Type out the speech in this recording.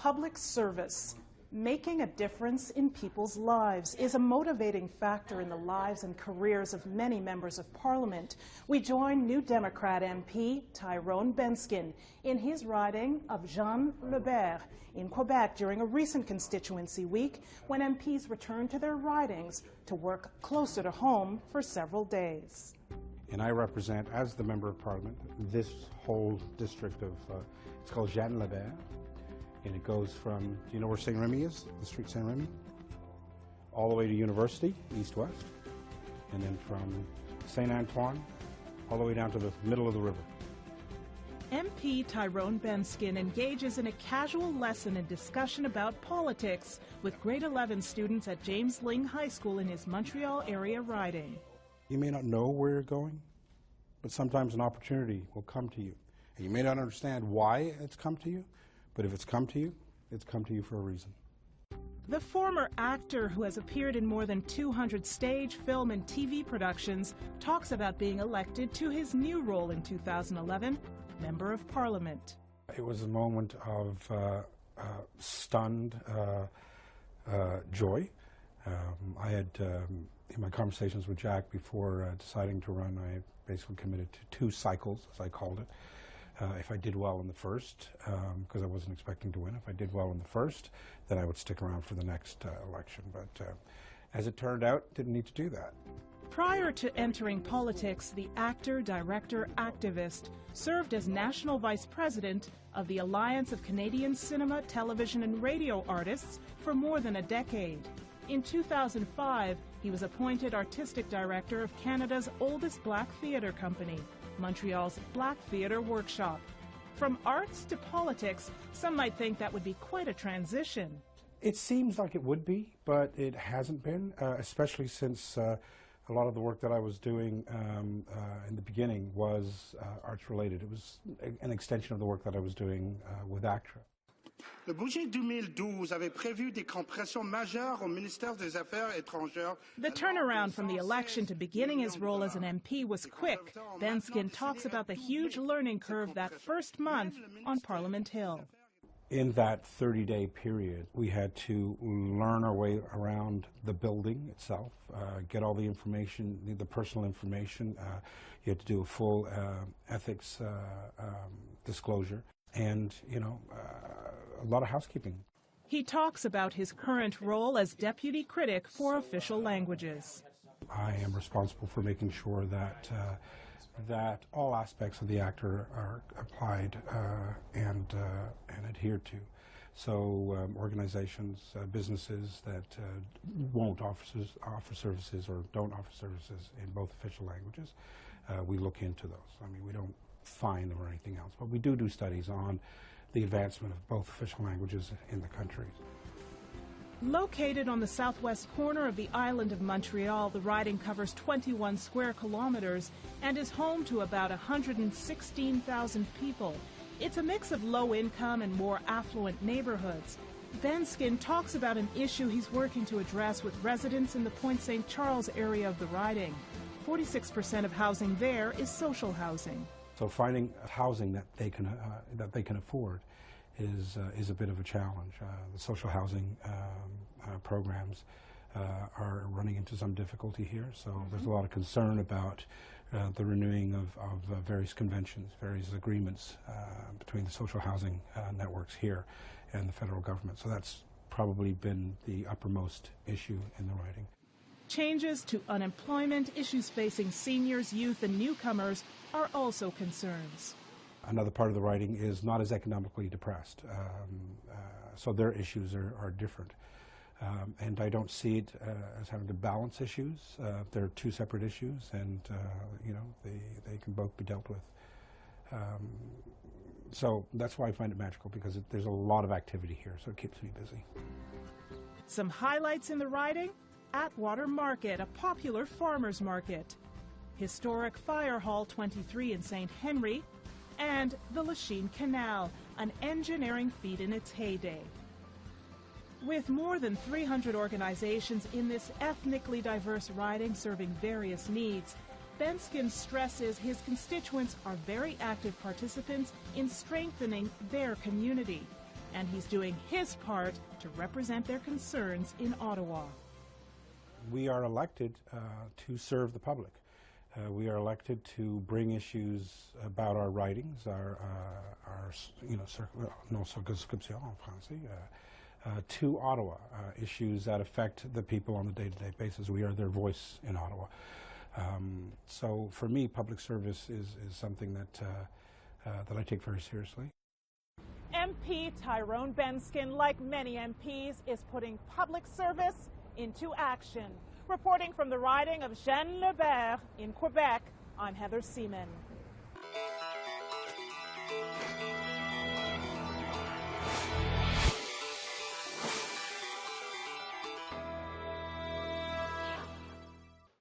Public service, making a difference in people's lives, is a motivating factor in the lives and careers of many members of Parliament. We join New Democrat MP Tyrone Benskin in his riding of Jeanne-Le Ber in Quebec during a recent constituency week when MPs returned to their ridings to work closer to home for several days. And I represent, as the Member of Parliament, this whole district of, it's called Jeanne-Le Ber. And it goes from, do you know where St. Remy is? The street St. Remy? All the way to University, east-west. And then from St. Antoine, all the way down to the middle of the river. MP Tyrone Benskin engages in a casual lesson and discussion about politics with grade 11 students at James Ling High School in his Montreal area riding. You may not know where you're going, but sometimes an opportunity will come to you. And you may not understand why it's come to you, but if it's come to you for a reason. The former actor, who has appeared in more than 200 stage, film, and TV productions, talks about being elected to his new role in 2011, Member of Parliament. It was a moment of stunned joy. I had, in my conversations with Jack before deciding to run, I basically committed to 2 cycles, as I called it. If I did well in the first, because I wasn't expecting to win, if I did well in the first, then I would stick around for the next election. But as it turned out, didn't need to do that. Prior to entering politics, the actor, director, activist served as National Vice President of the Alliance of Canadian Cinema, Television and Radio Artists for more than a decade. In 2005, he was appointed Artistic Director of Canada's oldest black theatre company, Montreal's Black Theatre Workshop. From arts to politics, some might think that would be quite a transition. It seems like it would be, but it hasn't been, especially since a lot of the work that I was doing in the beginning was arts-related. It was an extension of the work that I was doing with ACTRA. Le budget 2012 avait prévu des compressions majeures au ministère des Affaires étrangères. The turnaround from the election to beginning his role as an MP was quick. Benskin talks about the huge learning curve that first month on Parliament Hill. In that 30-day period, we had to learn our way around the building itself, get all the information, the personal information. You had to do a full ethics disclosure, and, you know, a lot of housekeeping. He talks about his current role as deputy critic for official languages. I am responsible for making sure that that all aspects of the act are applied and adhered to. So organizations, businesses that won't offer services or don't offer services in both official languages, we look into those. I mean, we don't fine them or anything else, but we do studies on the advancement of both official languages in the countries. Located on the southwest corner of the island of Montreal, the riding covers 21 square kilometers and is home to about 116,000 people. It's a mix of low-income and more affluent neighborhoods. Benskin talks about an issue he's working to address with residents in the Point St. Charles area of the riding. 46% of housing there is social housing. So finding housing that they can afford is a bit of a challenge. The social housing programs are running into some difficulty here, so there's a lot of concern about the renewing of various conventions, various agreements between the social housing networks here and the federal government. So that's probably been the uppermost issue in the riding. Changes to unemployment, issues facing seniors, youth, and newcomers are also concerns. Another part of the riding is not as economically depressed, so their issues are different. And I don't see it as having to balance issues. They're 2 separate issues, and you know, they can both be dealt with. So that's why I find it magical, because there's a lot of activity here, so it keeps me busy. Some highlights in the riding: Atwater Market, a popular farmers market; historic Fire Hall 23 in St. Henry; and the Lachine Canal, an engineering feat in its heyday. With more than 300 organizations in this ethnically diverse riding serving various needs, Benskin stresses his constituents are very active participants in strengthening their community. and he's doing his part to represent their concerns in Ottawa. We are elected to serve the public. We are elected to bring issues about our writings, nos circonscriptions en français, to Ottawa, issues that affect the people on a day-to-day basis. We are their voice in Ottawa. So for me, public service is something that I take very seriously. MP Tyrone Benskin, like many MPs, is putting public service into action. Reporting from the riding of Jeanne-Le Ber in Quebec, I'm Heather Seaman.